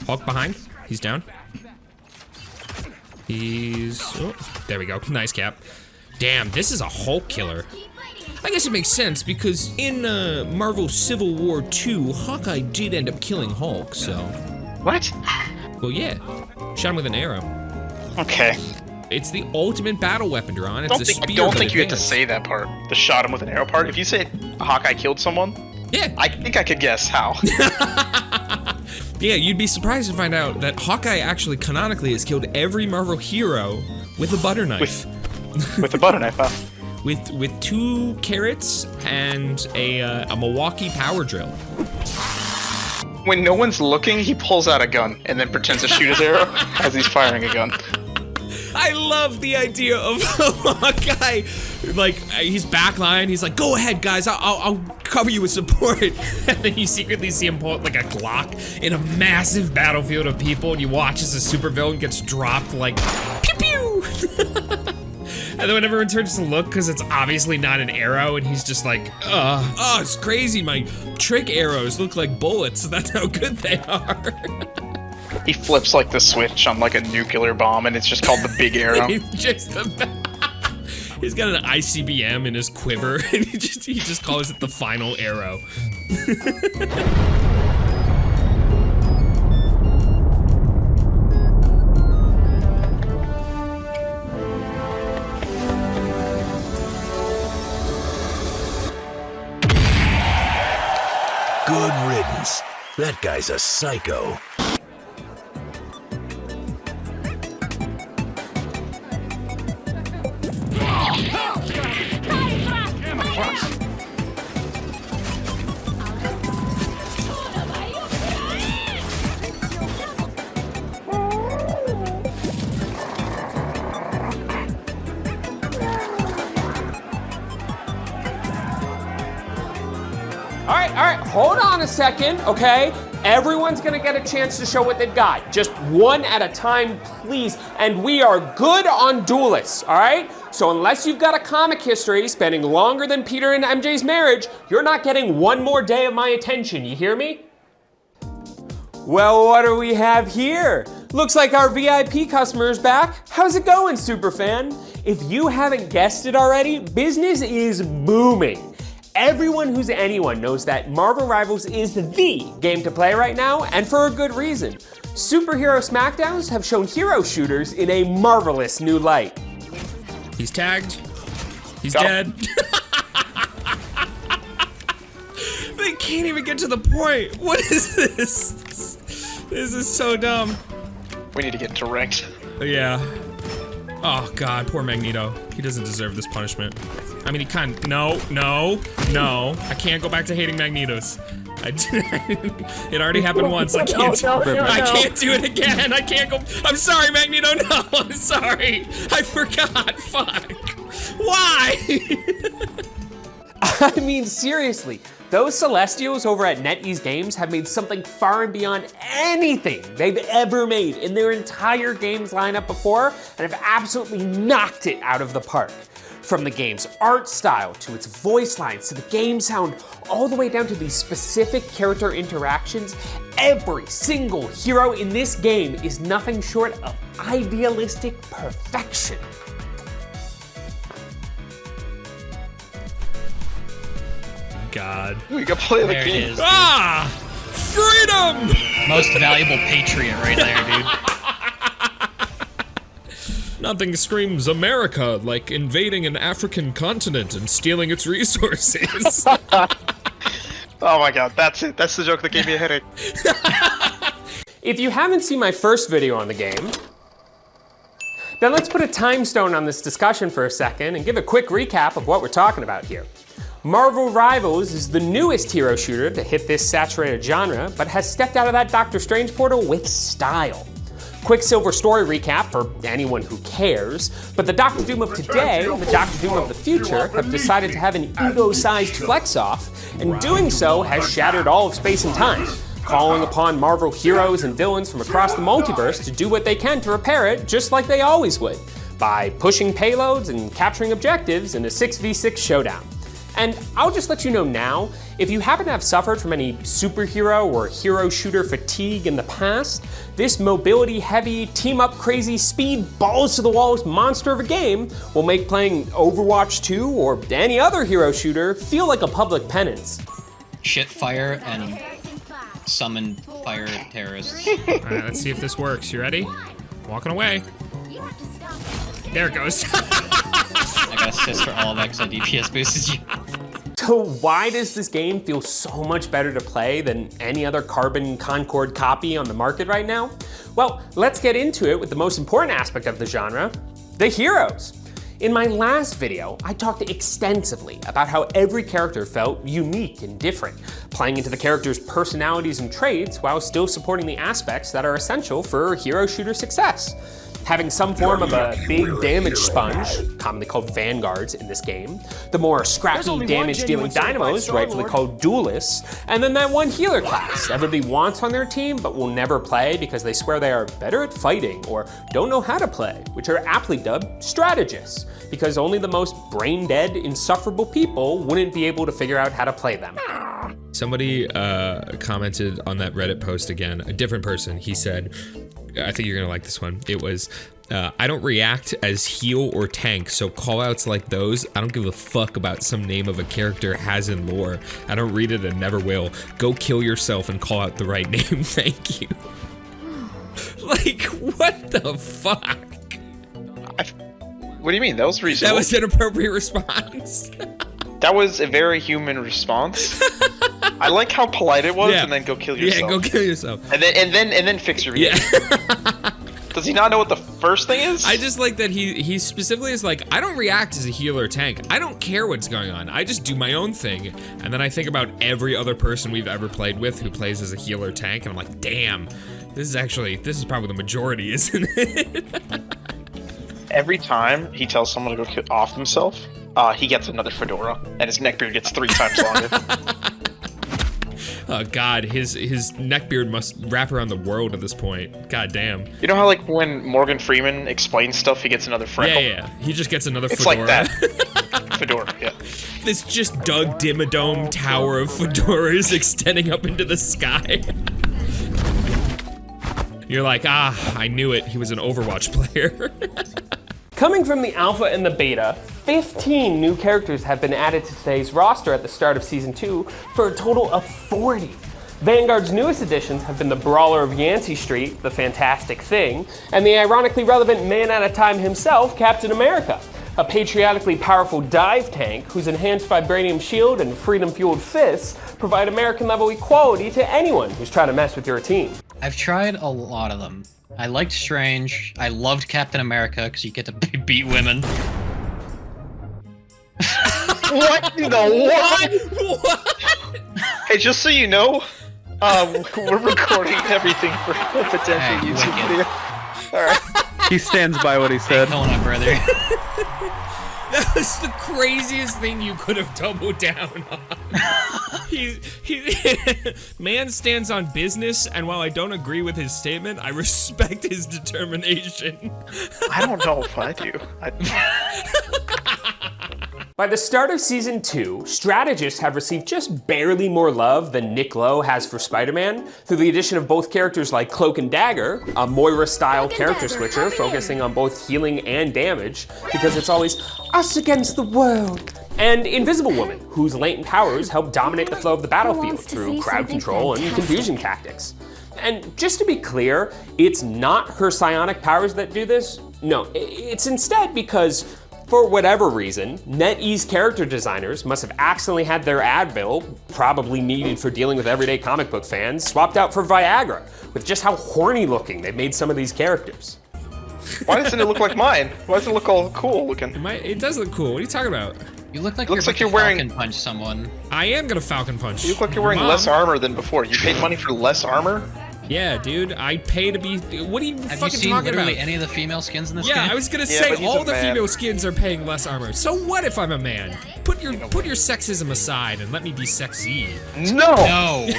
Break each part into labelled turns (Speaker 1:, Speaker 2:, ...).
Speaker 1: Hulk behind. He's down. Oh, there we go. Nice cap. Damn, this is a Hulk killer. I guess it makes sense because in Marvel Civil War 2, Hawkeye did end up killing Hulk, so.
Speaker 2: What?
Speaker 1: Well, yeah. Shot him with an arrow.
Speaker 2: Okay.
Speaker 1: It's the ultimate battle weapon, Duran. It's a spear.
Speaker 2: I don't think you had to say that part. The shot him with an arrow part. If you said Hawkeye killed someone,
Speaker 1: yeah,
Speaker 2: I think I could guess how.
Speaker 1: Yeah, you'd be surprised to find out that Hawkeye actually canonically has killed every Marvel hero with a butter knife.
Speaker 2: With a butter knife, huh?
Speaker 1: With 2 carrots and a Milwaukee power drill.
Speaker 2: When no one's looking, he pulls out a gun and then pretends to shoot his arrow as he's firing a gun.
Speaker 1: I love the idea of Hawkeye, like, he's backline, he's like, go ahead, guys, I'll cover you with support. And then you secretly see him pull out like a Glock in a massive battlefield of people, and you watch as a supervillain gets dropped like, pew pew! And then when everyone turns to look, because it's obviously not an arrow, and he's just like, oh, it's crazy, my trick arrows look like bullets, that's how good they are.
Speaker 2: He flips like the switch on like a nuclear bomb, and it's just called the big arrow.
Speaker 1: He's got an ICBM in his quiver, and he just calls it the final arrow.
Speaker 3: Good riddance. That guy's a psycho.
Speaker 4: All right, hold on a second, okay? Everyone's gonna get a chance to show what they've got. Just one at a time, please. And we are good on duelists, all right? So unless you've got a comic history spanning longer than Peter and MJ's marriage, you're not getting one more day of my attention, you hear me? Well, what do we have here? Looks like our VIP customer is back. How's it going, superfan? If you haven't guessed it already, business is booming. Everyone who's anyone knows that Marvel Rivals is the game to play right now, and for a good reason. Superhero Smackdowns have shown hero shooters in a marvelous new light.
Speaker 1: He's tagged. He's dead. They can't even get to the point. What is this? This is so dumb.
Speaker 2: We need to get direct.
Speaker 1: Yeah. Oh God, poor Magneto. He doesn't deserve this punishment. I mean, he kind of, no. I can't go back to hating Magnetos. It already happened once. I can't do it again. I can't go. I'm sorry, Magneto. No, I'm sorry. I forgot. Fuck. Why?
Speaker 4: I mean, seriously, those Celestials over at NetEase Games have made something far and beyond anything they've ever made in their entire games lineup before, and have absolutely knocked it out of the park. From the game's art style, to its voice lines, to the game sound, all the way down to these specific character interactions, every single hero in this game is nothing short of idealistic perfection.
Speaker 1: God.
Speaker 2: We can play the
Speaker 5: There it
Speaker 2: game.
Speaker 5: is.
Speaker 1: Ah! Freedom!
Speaker 5: Most valuable patriot right there, dude.
Speaker 1: Nothing screams America like invading an African continent and stealing its resources.
Speaker 2: Oh my God, that's it. That's the joke that gave me a headache.
Speaker 4: If you haven't seen my first video on the game, then let's put a time stone on this discussion for a second and give a quick recap of what we're talking about here. Marvel Rivals is the newest hero shooter to hit this saturated genre, but has stepped out of that Doctor Strange portal with style. Quicksilver story recap for anyone who cares, but the Doctor Doom of today and the Doctor Doom of the future have decided to have an ego-sized flex-off, and doing so has shattered all of space and time, calling upon Marvel heroes and villains from across the multiverse to do what they can to repair it just like they always would, by pushing payloads and capturing objectives in a 6v6 showdown. And I'll just let you know now, if you happen to have suffered from any superhero or hero shooter fatigue in the past, this mobility heavy, team up crazy, speed balls to the walls monster of a game will make playing Overwatch 2 or any other hero shooter feel like a public penance.
Speaker 5: Shit fire and summon fire terrorists.
Speaker 1: All right, let's see if this works. You ready? Walking away. There it goes.
Speaker 5: I got assist for all of X, so DPS boosted you.
Speaker 4: So why does this game feel so much better to play than any other Carbon Concord copy on the market right now? Well, let's get into it with the most important aspect of the genre, the heroes. In my last video, I talked extensively about how every character felt unique and different, playing into the character's personalities and traits while still supporting the aspects that are essential for hero shooter success. Having some form of a big damage sponge, commonly called vanguards in this game, the more scrappy damage-dealing dynamos, rightfully called duelists, and then that one healer class everybody wants on their team but will never play because they swear they are better at fighting or don't know how to play, which are aptly dubbed strategists, because only the most brain-dead, insufferable people wouldn't be able to figure out how to play them.
Speaker 1: Somebody commented on that Reddit post again, a different person. He said, I think you're gonna like this one. It was, I don't react as heal or tank, so callouts like those, I don't give a fuck about some name of a character has in lore. I don't read it and never will. Go kill yourself and call out the right name, thank you. Like, what the fuck?
Speaker 2: What do you mean? That was reasonable.
Speaker 1: That was an appropriate response.
Speaker 2: That was a very human response. I like how polite it was, and then go kill yourself.
Speaker 1: Yeah, go kill yourself.
Speaker 2: And then fix your behavior.
Speaker 1: Yeah.
Speaker 2: Does he not know what the first thing is?
Speaker 1: I just like that he specifically is like, I don't react as a healer or tank. I don't care what's going on. I just do my own thing. And then I think about every other person we've ever played with who plays as a healer or tank, and I'm like, damn, this is probably the majority, isn't it?
Speaker 2: Every time he tells someone to go off himself, he gets another fedora, and his neckbeard gets 3 times longer.
Speaker 1: Oh God, his neckbeard must wrap around the world at this point. God damn.
Speaker 2: You know how like when Morgan Freeman explains stuff, he gets another freckle?
Speaker 1: Yeah. He just gets another
Speaker 2: it's
Speaker 1: fedora.
Speaker 2: It's like that. Fedora, yeah.
Speaker 1: This just Doug Dimmadome tower of fedoras extending up into the sky. You're like, I knew it. He was an Overwatch player.
Speaker 4: Coming from the alpha and the beta, 15 new characters have been added to today's roster at the start of Season 2 for a total of 40. Vanguard's newest additions have been the Brawler of Yancey Street, the Fantastic Thing, and the ironically relevant man at a time himself, Captain America, a patriotically powerful dive tank whose enhanced vibranium shield and freedom-fueled fists provide American-level equality to anyone who's trying to mess with your team.
Speaker 5: I've tried a lot of them. I liked Strange. I loved Captain America because you get to beat women.
Speaker 2: What in the what? Hey, just so you know, we're recording everything for a potential
Speaker 5: Hey,
Speaker 2: YouTube video. Alright.
Speaker 6: He stands by what he said.
Speaker 5: Hold on, brother.
Speaker 1: That was the craziest thing you could have doubled down on. Man stands on business, and while I don't agree with his statement, I respect his determination.
Speaker 2: I don't know if I do.
Speaker 4: By the start of Season 2, strategists have received just barely more love than Nick Lowe has for Spider-Man, through the addition of both characters like Cloak and Dagger, a Moira-style character switcher focusing on both healing and damage, because it's always us against the world, and Invisible Woman, whose latent powers help dominate the flow of the battlefield through crowd control and confusion tactics. And just to be clear, it's not her psionic powers that do this. No, it's instead because, for whatever reason, NetEase character designers must have accidentally had their ad bill, probably needed for dealing with everyday comic book fans, swapped out for Viagra, with just how horny looking they've made some of these characters.
Speaker 2: Why doesn't it look like mine? Why doesn't it look all cool looking?
Speaker 1: It does look cool. What are you talking about?
Speaker 5: You look like
Speaker 2: Looks
Speaker 5: you're
Speaker 2: like you're
Speaker 5: about to
Speaker 2: wearing-
Speaker 5: Falcon punch someone.
Speaker 1: I am gonna Falcon Punch.
Speaker 2: You look like you're wearing
Speaker 1: Mom.
Speaker 2: less armor than before. You paid money for less armor?
Speaker 1: Yeah, dude, I pay to be. What are you
Speaker 5: Have you
Speaker 1: fucking
Speaker 5: seen
Speaker 1: talking
Speaker 5: literally
Speaker 1: about?
Speaker 5: any of the female skins in this game?
Speaker 1: Yeah, I was gonna
Speaker 2: Yeah,
Speaker 1: say
Speaker 2: but he's
Speaker 1: all
Speaker 2: a
Speaker 1: the
Speaker 2: man.
Speaker 1: female skins are paying less armor. So what if I'm a man? Put your sexism aside and let me be sexy.
Speaker 2: No!
Speaker 5: No.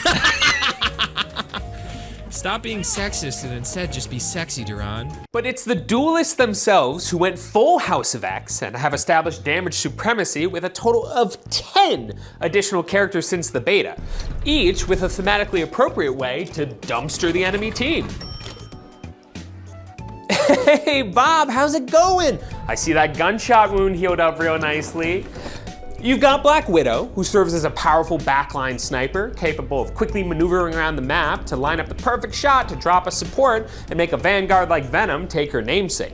Speaker 1: Stop being sexist and instead just be sexy, Duran.
Speaker 4: But it's the duelists themselves who went full House of X and have established damage supremacy with a total of 10 additional characters since the beta, each with a thematically appropriate way to dumpster the enemy team. Hey Bob, how's it going? I see that gunshot wound healed up real nicely. You've got Black Widow, who serves as a powerful backline sniper, capable of quickly maneuvering around the map to line up the perfect shot to drop a support and make a vanguard like Venom take her namesake.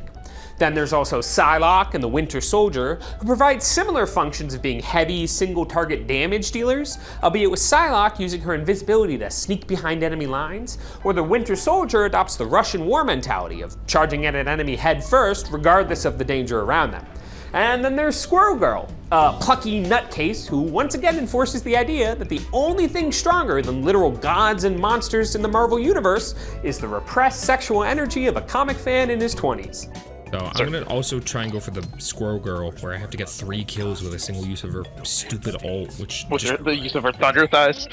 Speaker 4: Then there's also Psylocke and the Winter Soldier, who provide similar functions of being heavy, single-target damage dealers, albeit with Psylocke using her invisibility to sneak behind enemy lines, or the Winter Soldier adopts the Russian war mentality of charging at an enemy head first, regardless of the danger around them. And then there's Squirrel Girl, a plucky nutcase who once again enforces the idea that the only thing stronger than literal gods and monsters in the Marvel Universe is the repressed sexual energy of a comic fan in his 20s.
Speaker 1: So I'm gonna also try and go for the Squirrel Girl, where I have to get 3 kills with a single use of her stupid ult, which just,
Speaker 2: the use of her thunder thighs?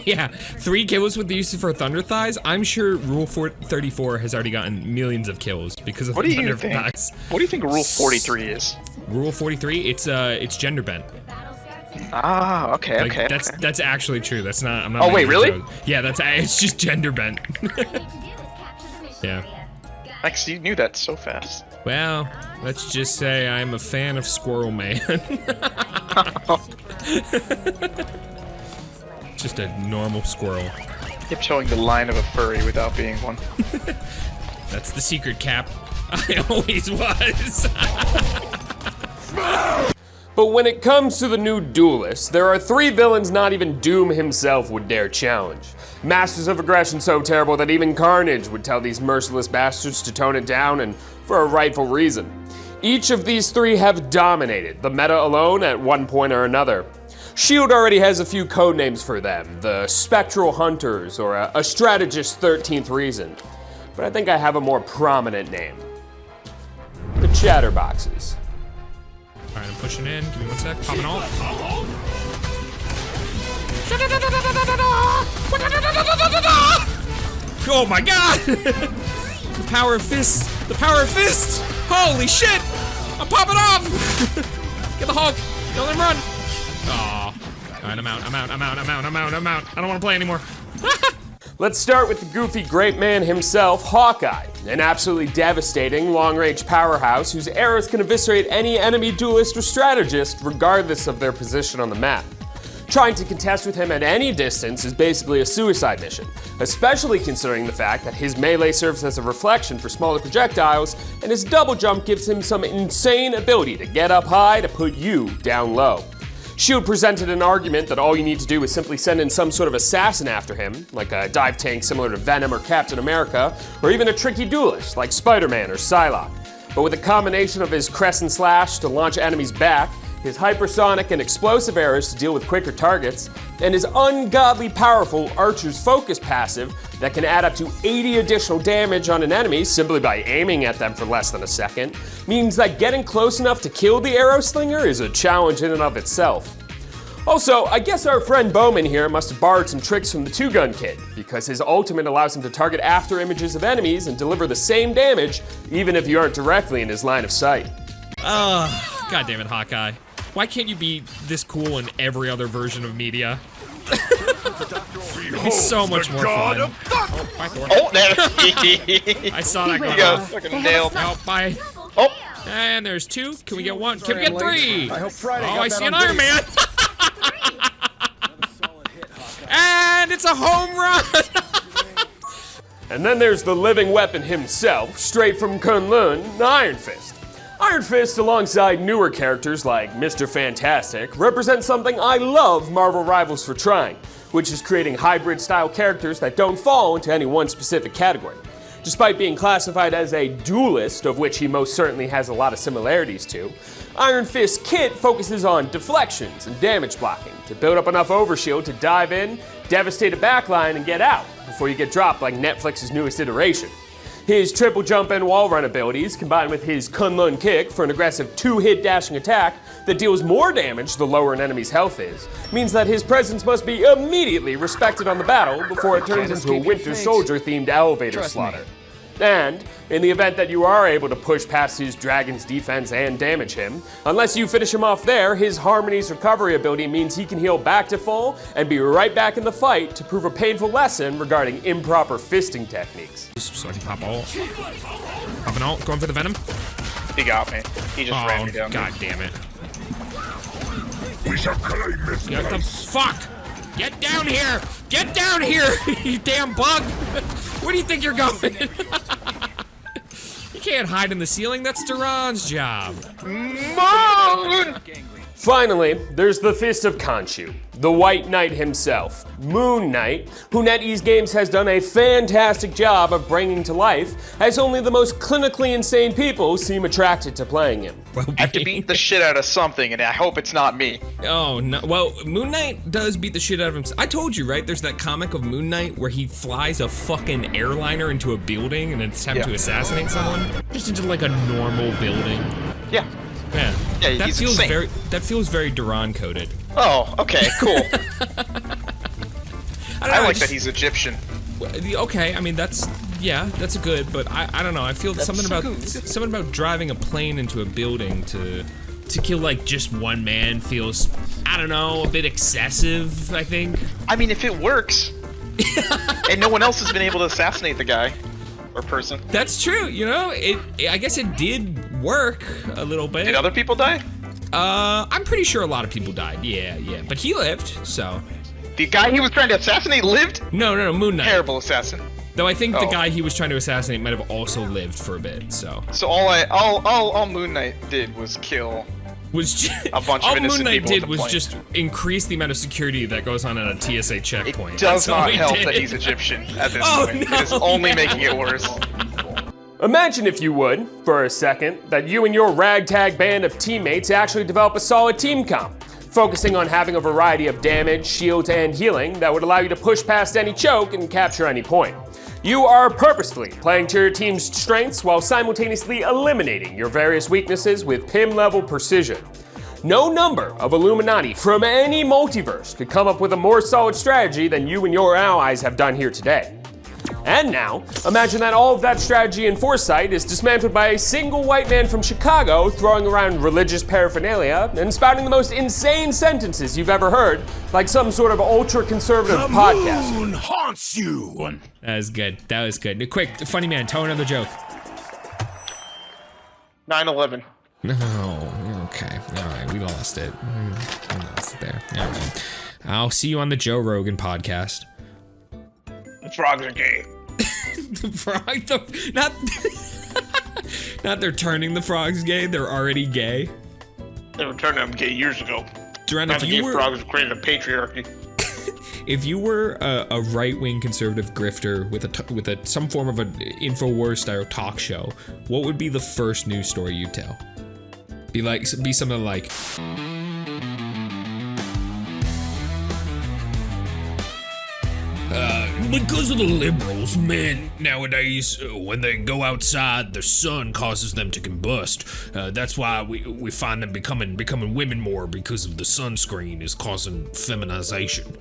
Speaker 1: yeah, 3 kills with the use of her thunder thighs. I'm sure Rule 34 has already gotten millions of kills because of
Speaker 2: What
Speaker 1: the
Speaker 2: do you
Speaker 1: thunder
Speaker 2: think?
Speaker 1: thighs.
Speaker 2: What do you think Rule 43 is?
Speaker 1: Rule 43, it's gender bent.
Speaker 2: Ah, okay,
Speaker 1: Like,
Speaker 2: okay.
Speaker 1: That's actually true. That's not. I'm not.
Speaker 2: Oh,
Speaker 1: making
Speaker 2: wait,
Speaker 1: a
Speaker 2: really?
Speaker 1: joke. Yeah, it's just gender bent. Yeah.
Speaker 2: Like, you knew that so fast.
Speaker 1: Well, let's just say I'm a fan of Squirrel Man. Just a normal squirrel.
Speaker 2: Keep showing the line of a furry without being one.
Speaker 1: That's the secret, Cap. I always was.
Speaker 4: But when it comes to the new duelists, there are 3 villains not even Doom himself would dare challenge. Masters of aggression so terrible that even Carnage would tell these merciless bastards to tone it down, and for a rightful reason. Each of these 3 have dominated the meta alone at one point or another. S.H.I.E.L.D. already has a few codenames for them, the Spectral Hunters or a Strategist 13th Reason. But I think I have a more prominent name. The Chatterboxes.
Speaker 1: Alright, I'm pushing in. Give me 1 sec. Popping ult. Oh my god! The power of fist! The power of fist! Holy shit! I'm popping off! Get the Hulk! Don't let him run! Aw. Alright, I'm out. I don't want to play anymore.
Speaker 4: Let's start with the goofy great man himself, Hawkeye, an absolutely devastating long-range powerhouse whose arrows can eviscerate any enemy duelist or strategist regardless of their position on the map. Trying to contest with him at any distance is basically a suicide mission, especially considering the fact that his melee serves as a reflection for smaller projectiles, and his double jump gives him some insane ability to get up high to put you down low. S.H.I.E.L.D. presented an argument that all you need to do is simply send in some sort of assassin after him, like a dive tank similar to Venom or Captain America, or even a tricky duelist like Spider-Man or Psylocke. But with a combination of his crescent slash to launch enemies back, his hypersonic and explosive arrows to deal with quicker targets, and his ungodly powerful Archer's Focus passive that can add up to 80 additional damage on an enemy simply by aiming at them for less than a second, means that getting close enough to kill the arrow slinger is a challenge in and of itself. Also, I guess our friend Bowman here must have borrowed some tricks from the two-gun kid, because his ultimate allows him to target after images of enemies and deliver the same damage, even if you aren't directly in his line of sight.
Speaker 1: God damn it, Hawkeye. Why can't you be this cool in every other version of media? It's so much more fun.
Speaker 2: Oh, there!
Speaker 1: I saw that
Speaker 2: You
Speaker 1: going
Speaker 2: got
Speaker 1: off.
Speaker 2: fucking nailed.
Speaker 1: Oh, bye.
Speaker 2: Oh!
Speaker 1: And there's 2. Can we get 1? Can we get 3?
Speaker 7: I hope Friday
Speaker 1: Oh,
Speaker 7: got
Speaker 1: I
Speaker 7: that
Speaker 1: see
Speaker 7: on
Speaker 1: an Iron Man. And it's a home run.
Speaker 4: And then there's the living weapon himself, straight from Kunlun, Iron Fist. Iron Fist, alongside newer characters like Mr. Fantastic, represents something I love Marvel rivals for trying, which is creating hybrid-style characters that don't fall into any one specific category. Despite being classified as a duelist, of which he most certainly has a lot of similarities to, Iron Fist Kit focuses on deflections and damage blocking to build up enough overshield to dive in, devastate a backline, and get out before you get dropped like Netflix's newest iteration. His triple jump and wall run abilities, combined with his Kunlun kick for an aggressive 2-hit dashing attack that deals more damage the lower an enemy's health is, means that his presence must be immediately respected on the battle before it turns into a Winter Soldier-themed elevator slaughter. And, in the event that you are able to push past his dragon's defense and damage him, unless you finish him off there, his Harmony's recovery ability means he can heal back to full and be right back in the fight to prove a painful lesson regarding improper fisting techniques.
Speaker 1: So I can pop ult. Popping ult, going for the venom.
Speaker 2: He got me. He just ran me down.
Speaker 1: God damn it.
Speaker 3: We shall claim this
Speaker 1: What the
Speaker 3: place.
Speaker 1: fuck? Get down here! Get down here, you damn bug! Where do you think you're going? You can't hide in the ceiling, that's Duran's job.
Speaker 2: Moon!
Speaker 4: Finally, there's the Fist of Khonshu, the White Knight himself, Moon Knight, who NetEase Games has done a fantastic job of bringing to life, as only the most clinically insane people seem attracted to playing him.
Speaker 2: I have to beat the shit out of something, and I hope it's not me.
Speaker 1: Oh, no. Well, Moon Knight does beat the shit out of himself. I told you, right? There's that comic of Moon Knight where he flies a fucking airliner into a building in an attempt to assassinate someone. Just into like a normal building.
Speaker 2: Yeah.
Speaker 1: Yeah.
Speaker 2: Yeah,
Speaker 1: that
Speaker 2: he's
Speaker 1: feels
Speaker 2: insane.
Speaker 1: that feels very Duran coded.
Speaker 2: Oh, okay, cool.
Speaker 1: I
Speaker 2: I like that he's Egyptian.
Speaker 1: Okay, I mean that's a good, but I don't know. I feel something about driving a plane into a building to kill like just one man feels, I don't know, a bit excessive, I think.
Speaker 2: I mean, if it works, and no one else has been able to assassinate the guy or person.
Speaker 1: That's true, you know. I guess it did work a little bit.
Speaker 2: Did other people die?
Speaker 1: I'm pretty sure a lot of people died. Yeah, but he lived, so.
Speaker 2: The guy he was trying to assassinate lived?
Speaker 1: No, Moon Knight.
Speaker 2: Terrible assassin.
Speaker 1: Though I think the guy he was trying to assassinate might have also lived for a bit, so.
Speaker 2: So all Moon Knight did was kill a bunch of
Speaker 1: all
Speaker 2: innocent
Speaker 1: Moon Knight
Speaker 2: people
Speaker 1: did
Speaker 2: at the
Speaker 1: was
Speaker 2: plane.
Speaker 1: just increase the amount of security that goes on at a TSA checkpoint.
Speaker 2: It does
Speaker 1: That's all
Speaker 2: not
Speaker 1: he
Speaker 2: help
Speaker 1: did.
Speaker 2: that he's Egyptian at this
Speaker 1: Oh,
Speaker 2: point.
Speaker 1: no.
Speaker 2: It is only making it worse.
Speaker 4: Imagine, if you would, for a second, that you and your ragtag band of teammates actually develop a solid team comp, focusing on having a variety of damage, shields, and healing that would allow you to push past any choke and capture any point. You are purposefully playing to your team's strengths while simultaneously eliminating your various weaknesses with PIM-level precision. No number of Illuminati from any multiverse could come up with a more solid strategy than you and your allies have done here today. And now, imagine that all of that strategy and foresight is dismantled by a single white man from Chicago throwing around religious paraphernalia and spouting the most insane sentences you've ever heard, like some sort of ultra-conservative podcast.
Speaker 3: Moon haunts you.
Speaker 1: That was good. That was good. Quick, funny man, tell another joke.
Speaker 2: 9/11.
Speaker 1: No. Okay. All right. We lost it. We lost it there. All right. I'll see you on the Joe Rogan podcast.
Speaker 2: The frogs are gay.
Speaker 1: The frog, not they're turning the frogs gay. They're already gay.
Speaker 2: They were turning them gay years ago.
Speaker 1: Duran,
Speaker 2: Now the gay frogs created a patriarchy.
Speaker 1: If you were a right-wing conservative grifter with some form of an InfoWars style talk show, what would be the first news story you'd tell? Be something like. Because of the liberals, men nowadays, when they go outside, the sun causes them to combust. That's why we find them becoming women more, because of the sunscreen is causing feminization.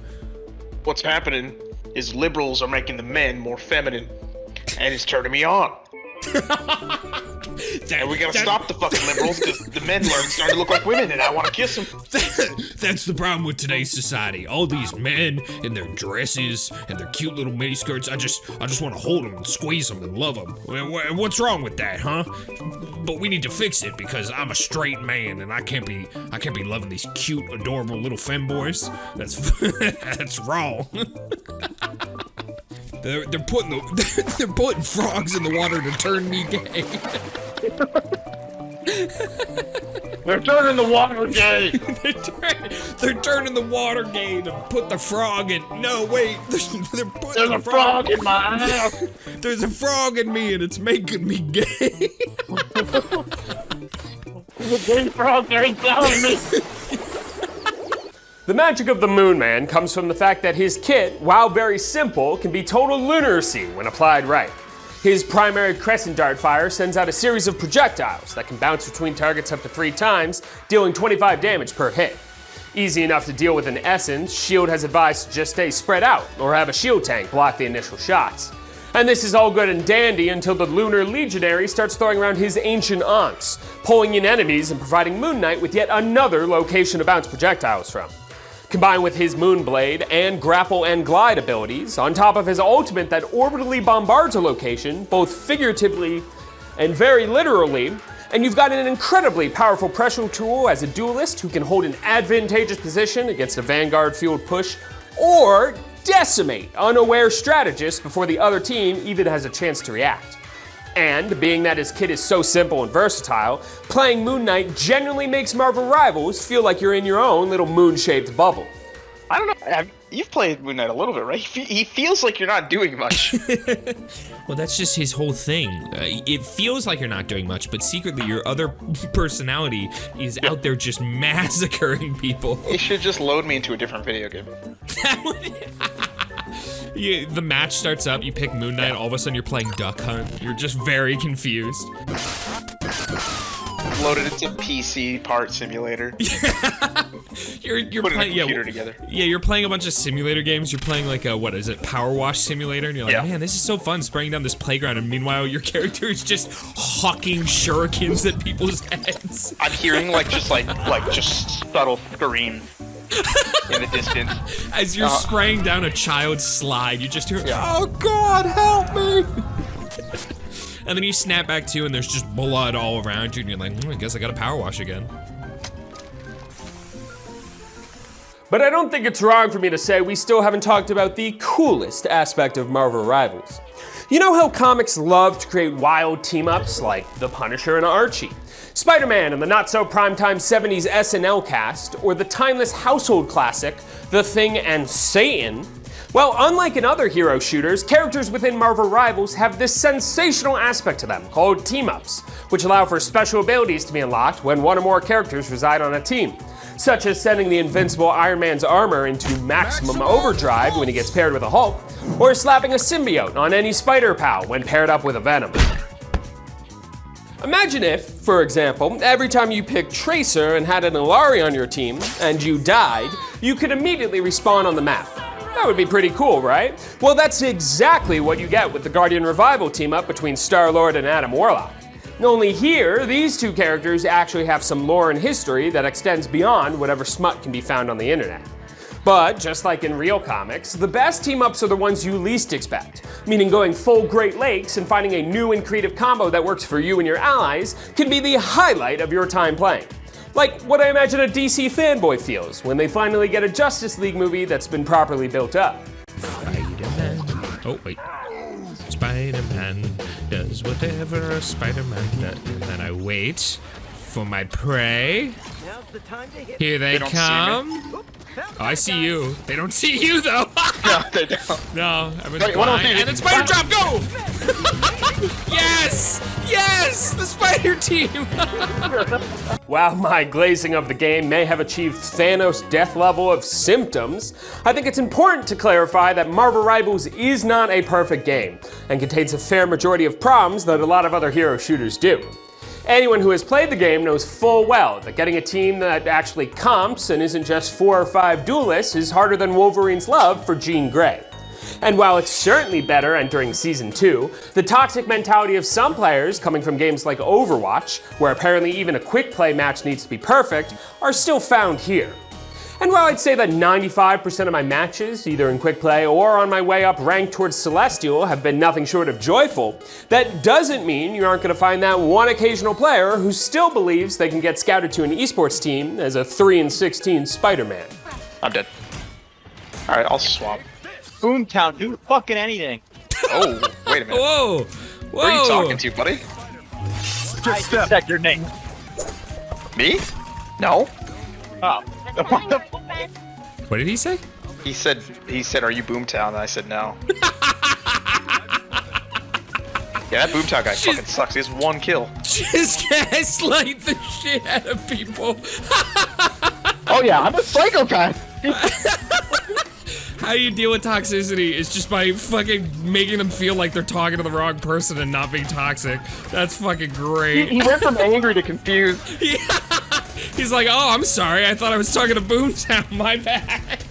Speaker 2: What's happening is liberals are making the men more feminine, and it's turning me on. And we gotta stop the fucking liberals, because the men are starting to look like women, and I want to kiss them.
Speaker 1: That's the problem with today's society. All these men in their dresses and their cute little miniskirts. I just want to hold them and squeeze them and love them. What's wrong with that, huh? But we need to fix it, because I'm a straight man and I can't be loving these cute, adorable little femboys. That's wrong. They're putting frogs in the water to turn me gay.
Speaker 2: They're turning the water gay.
Speaker 1: They're turning the water gay to put the frog in. No, wait. They're putting
Speaker 2: There's a frog in my house.
Speaker 1: There's a frog in me and it's making me gay.
Speaker 2: The gay frog ain't telling me.
Speaker 4: The magic of the Moon Man comes from the fact that his kit, while very simple, can be total lunacy when applied right. His primary crescent dart fire sends out a series of projectiles that can bounce between targets up to 3 times, dealing 25 damage per hit. Easy enough to deal with in essence, Shield has advised to just stay spread out or have a shield tank block the initial shots. And this is all good and dandy until the Lunar Legionary starts throwing around his Ancient Ankhs, pulling in enemies and providing Moon Knight with yet another location to bounce projectiles from. Combined with his Moonblade and grapple and glide abilities, on top of his ultimate that orbitally bombards a location, both figuratively and very literally, and you've got an incredibly powerful pressure tool as a duelist who can hold an advantageous position against a Vanguard field push, or decimate unaware strategists before the other team even has a chance to react. And being that his kit is so simple and versatile, playing Moon Knight genuinely makes Marvel Rivals feel like you're in your own little moon-shaped bubble.
Speaker 2: I don't know. You've played Moon Knight a little bit, right? He feels like you're not doing much.
Speaker 1: Well, that's just his whole thing. It feels like you're not doing much, but secretly your other personality is out there just massacring people.
Speaker 2: You should just load me into a different video game.
Speaker 1: The match starts up, you pick Moon Knight, all of a sudden you're playing Duck Hunt. You're just very confused.
Speaker 2: Loaded into PC part simulator.
Speaker 1: You're
Speaker 2: Putting
Speaker 1: playing
Speaker 2: a computer together.
Speaker 1: Yeah, you're playing a bunch of simulator games. You're playing like a, what is it, Power Wash Simulator, and you're like, man, this is so fun spraying down this playground, and meanwhile your character is just hawking shurikens at people's heads.
Speaker 2: I'm hearing just subtle scream in the distance.
Speaker 1: As you're spraying down a child's slide, you just hear, oh God, help me! And then you snap back to, and there's just blood all around you, and you're like, I guess I gotta power wash again.
Speaker 4: But I don't think it's wrong for me to say we still haven't talked about the coolest aspect of Marvel Rivals. You know how comics love to create wild team-ups like The Punisher and Archie, Spider-Man and the not-so-primetime 70s SNL cast, or the timeless household classic, The Thing and Satan? Well, unlike in other hero shooters, characters within Marvel Rivals have this sensational aspect to them called team-ups, which allow for special abilities to be unlocked when one or more characters reside on a team, such as sending the invincible Iron Man's armor into maximum overdrive when he gets paired with a Hulk, or slapping a symbiote on any Spider Pal when paired up with a Venom. Imagine if, for example, every time you picked Tracer and had an Ilari on your team, and you died, you could immediately respawn on the map. That would be pretty cool, right? Well, that's exactly what you get with the Guardian Revival team-up between Star-Lord and Adam Warlock. Only here, these two characters actually have some lore and history that extends beyond whatever smut can be found on the internet. But, just like in real comics, the best team-ups are the ones you least expect, meaning going full Great Lakes and finding a new and creative combo that works for you and your allies can be the highlight of your time playing. Like what I imagine a DC fanboy feels when they finally get a Justice League movie that's been properly built up.
Speaker 1: Spider-Man. Oh, wait. Spider-Man does whatever a Spider-Man does. And then I wait for my prey. Here they come. Oh, I see you. They don't see you, though.
Speaker 2: No, they don't.
Speaker 1: No, everyone's blind. And then Spider Drop, go! Yes! Yes! The Spider Team!
Speaker 4: While my glazing of the game may have achieved Thanos' death level of symptoms, I think it's important to clarify that Marvel Rivals is not a perfect game, and contains a fair majority of problems that a lot of other hero shooters do. Anyone who has played the game knows full well that getting a team that actually comps and isn't just 4 or 5 duelists is harder than Wolverine's love for Jean Grey. And while it's certainly better entering Season 2, the toxic mentality of some players coming from games like Overwatch, where apparently even a quick play match needs to be perfect, are still found here. And while I'd say that 95% of my matches, either in quick play or on my way up ranked towards Celestial, have been nothing short of joyful, that doesn't mean you aren't going to find that one occasional player who still believes they can get scouted to an esports team as a 3-16 Spider-Man.
Speaker 2: I'm dead. Alright, I'll swap.
Speaker 7: Boomtown, do fucking anything.
Speaker 2: Oh, wait a minute.
Speaker 1: Whoa! Whoa!
Speaker 2: Who are you talking to, buddy?
Speaker 7: I just said your name.
Speaker 2: Me? No.
Speaker 7: Oh. What the
Speaker 1: What did he say?
Speaker 2: He said, are you Boomtown? And I said no. Yeah, that Boomtown guy fucking sucks. He has 1 kill.
Speaker 1: Just gaslight the shit out of people.
Speaker 7: Oh yeah, I'm a psychopath.
Speaker 1: How do you deal with toxicity? It's just by fucking making them feel like they're talking to the wrong person and not being toxic. That's fucking great.
Speaker 2: He went from angry to confused.
Speaker 1: Yeah. He's like, oh, I'm sorry. I thought I was talking to Boomtown. My bad.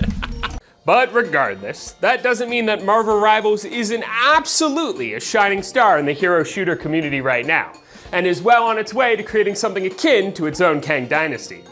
Speaker 4: But regardless, that doesn't mean that Marvel Rivals isn't absolutely a shining star in the hero shooter community right now, and is well on its way to creating something akin to its own Kang Dynasty.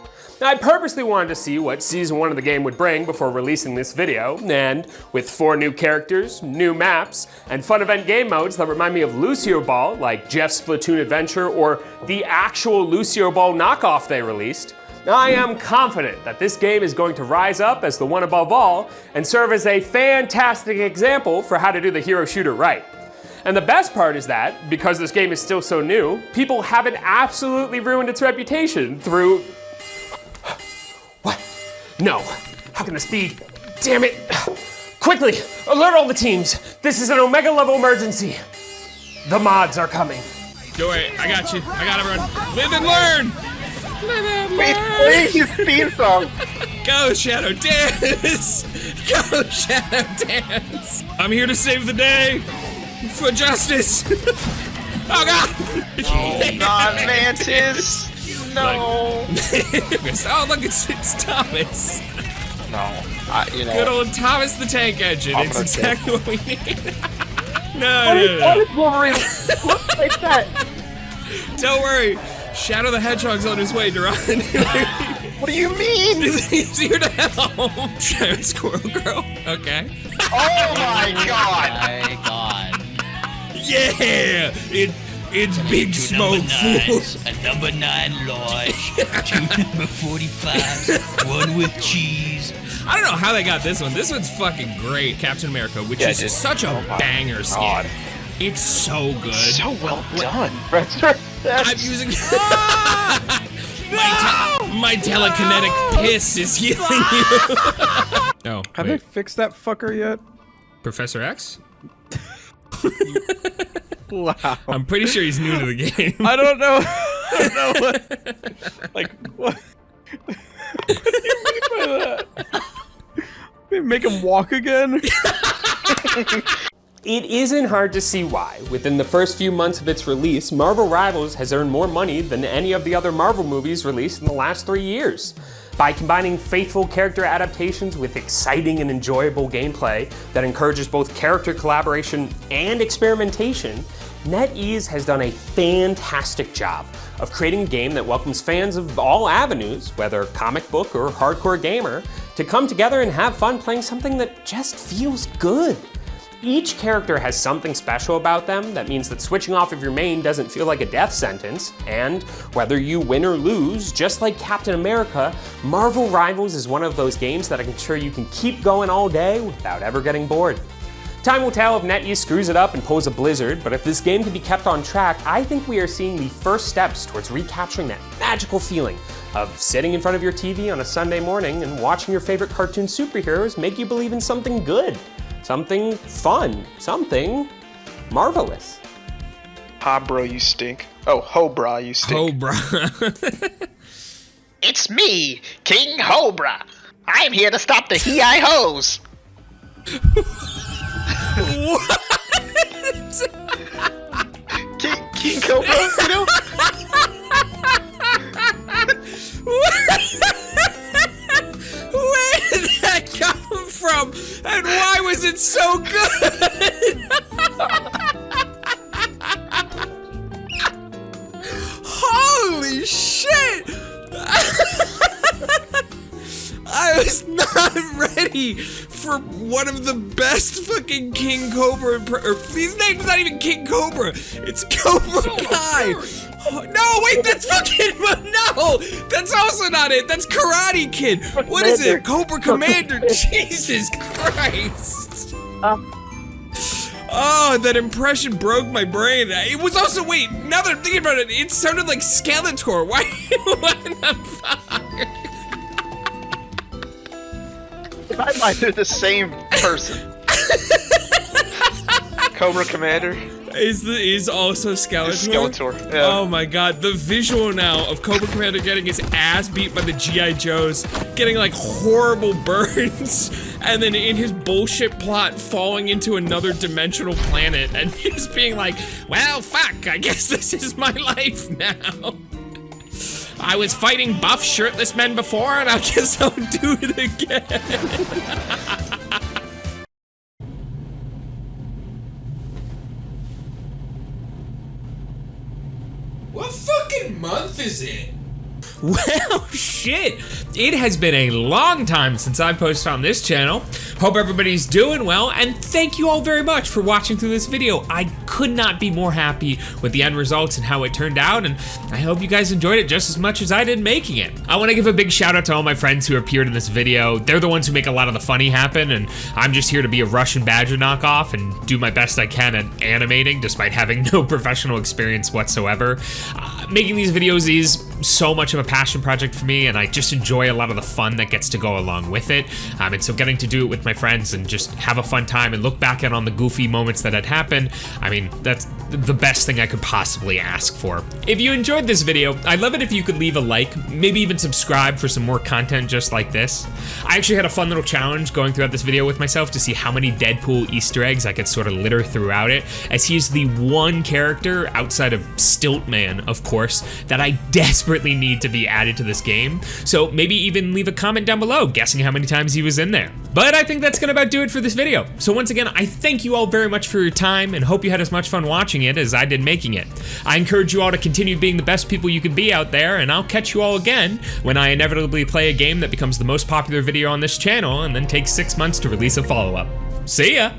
Speaker 4: I purposely wanted to see what Season 1 of the game would bring before releasing this video, and with 4 new characters, new maps, and fun event game modes that remind me of Lucio Ball, like Jeff's Splatoon Adventure or the actual Lucio Ball knockoff they released, I am confident that this game is going to rise up as the one above all and serve as a fantastic example for how to do the hero shooter right. And the best part is that, because this game is still so new, people haven't absolutely ruined its reputation through... What? No. How can this be? Damn it. Quickly, alert all the teams. This is an Omega level emergency. The mods are coming.
Speaker 1: Don't worry, I got you. I got everyone. Live and learn! Live and
Speaker 2: Wait,
Speaker 1: learn!
Speaker 2: play his theme song.
Speaker 1: Go, Shadow Dance! Go, Shadow Dance! I'm here to save the day! For justice! Oh god!
Speaker 2: Oh, not Mantis. No.
Speaker 1: Oh, look, it's Thomas.
Speaker 2: No.
Speaker 1: Good old Thomas the Tank Engine.
Speaker 2: I'm
Speaker 1: It's
Speaker 2: gonna
Speaker 1: exactly what we need. No.
Speaker 2: What is Wolverine look like that?
Speaker 1: Don't worry. Shadow the Hedgehog's on his way, Duran.
Speaker 2: What do you mean?
Speaker 1: He's here to help. Shadow Squirrel Girl. Okay.
Speaker 2: Oh my god.
Speaker 5: My God.
Speaker 1: Yeah! It's Big Smoke, fool.
Speaker 5: A number 9 large, 2 number 45, 1 with cheese.
Speaker 1: I don't know how they got this one. This one's fucking great, Captain America, which
Speaker 2: Yeah,
Speaker 1: is
Speaker 2: dude.
Speaker 1: such a banger skin.
Speaker 2: God.
Speaker 1: It's so good.
Speaker 2: So well done.
Speaker 1: I'm using my telekinetic piss is healing you. Oh,
Speaker 6: Have they
Speaker 1: wait.
Speaker 6: fixed that fucker yet?
Speaker 1: Professor X?
Speaker 6: Wow.
Speaker 1: I'm pretty sure he's new to the game.
Speaker 6: I don't know. I don't know what. Like what? What do you mean by that? They make him walk again?
Speaker 4: It isn't hard to see why. Within the first few months of its release, Marvel Rivals has earned more money than any of the other Marvel movies released in the last 3 years. By combining faithful character adaptations with exciting and enjoyable gameplay that encourages both character collaboration and experimentation, NetEase has done a fantastic job of creating a game that welcomes fans of all avenues, whether comic book or hardcore gamer, to come together and have fun playing something that just feels good. Each character has something special about them that means that switching off of your main doesn't feel like a death sentence, and whether you win or lose, just like Captain America, Marvel Rivals is one of those games that I can assure you can keep going all day without ever getting bored. Time will tell if NetEase screws it up and pulls a blizzard, but if this game can be kept on track, I think we are seeing the first steps towards recapturing that magical feeling of sitting in front of your TV on a Sunday morning and watching your favorite cartoon superheroes make you believe in something good. Something fun, something marvelous.
Speaker 2: Ha, bro, you stink. Oh, ho, bra, you stink.
Speaker 1: Cobra.
Speaker 2: It's me, King Hobra. I'm here to stop the Hi-Hos.
Speaker 1: What?
Speaker 2: King Cobra, you know?
Speaker 1: Where did that come from? And why was it so good? Holy shit! I was not ready for one of the best fucking King Cobra his name's not even King Cobra, it's Cobra Kai. Oh, no, wait, that's fucking, no, that's also not it, that's Karate Kid. What is it, Cobra Commander, Jesus Christ. Oh, that impression broke my brain. It was also, wait, now that I'm thinking about it, it sounded like Skeletor. Why, what the fuck?
Speaker 2: In my mind, they're the same person. Cobra Commander.
Speaker 1: Is also Skeletor.
Speaker 2: Skeletor. Yeah.
Speaker 1: Oh my god, the visual now of Cobra Commander getting his ass beat by the G.I. Joes, getting like horrible burns, and then in his bullshit plot falling into another dimensional planet and just being like, well, fuck, I guess this is my life now. I was fighting buff shirtless men before, and I guess I'll do it again. What fucking month is it? Well, shit. It has been a long time since I posted on this channel. Hope everybody's doing well, and thank you all very much for watching through this video. I could not be more happy with the end results and how it turned out, and I hope you guys enjoyed it just as much as I did making it. I want to give a big shout out to all my friends who appeared in this video. They're the ones who make a lot of the funny happen, and I'm just here to be a Russian Badger knockoff and do my best I can at animating despite having no professional experience whatsoever. Making these videos is so much of a passion project for me, and I just enjoy a lot of the fun that gets to go along with it. And so getting to do it with my friends and just have a fun time and look back at on the goofy moments that had happened, I mean, that's the best thing I could possibly ask for. If you enjoyed this video, I'd love it if you could leave a like, maybe even subscribe for some more content just like this. I actually had a fun little challenge going throughout this video with myself to see how many Deadpool Easter eggs I could sort of litter throughout it, as he's the one character outside of Stiltman, of course, that I desperately need to be added to this game. So maybe even leave a comment down below guessing how many times he was in there. But I think that's gonna about do it for this video. So once again, I thank you all very much for your time and hope you had as much fun watching it as I did making it. I encourage you all to continue being the best people you can be out there, and I'll catch you all again when I inevitably play a game that becomes the most popular video on this channel and then takes 6 months to release a follow-up. See ya!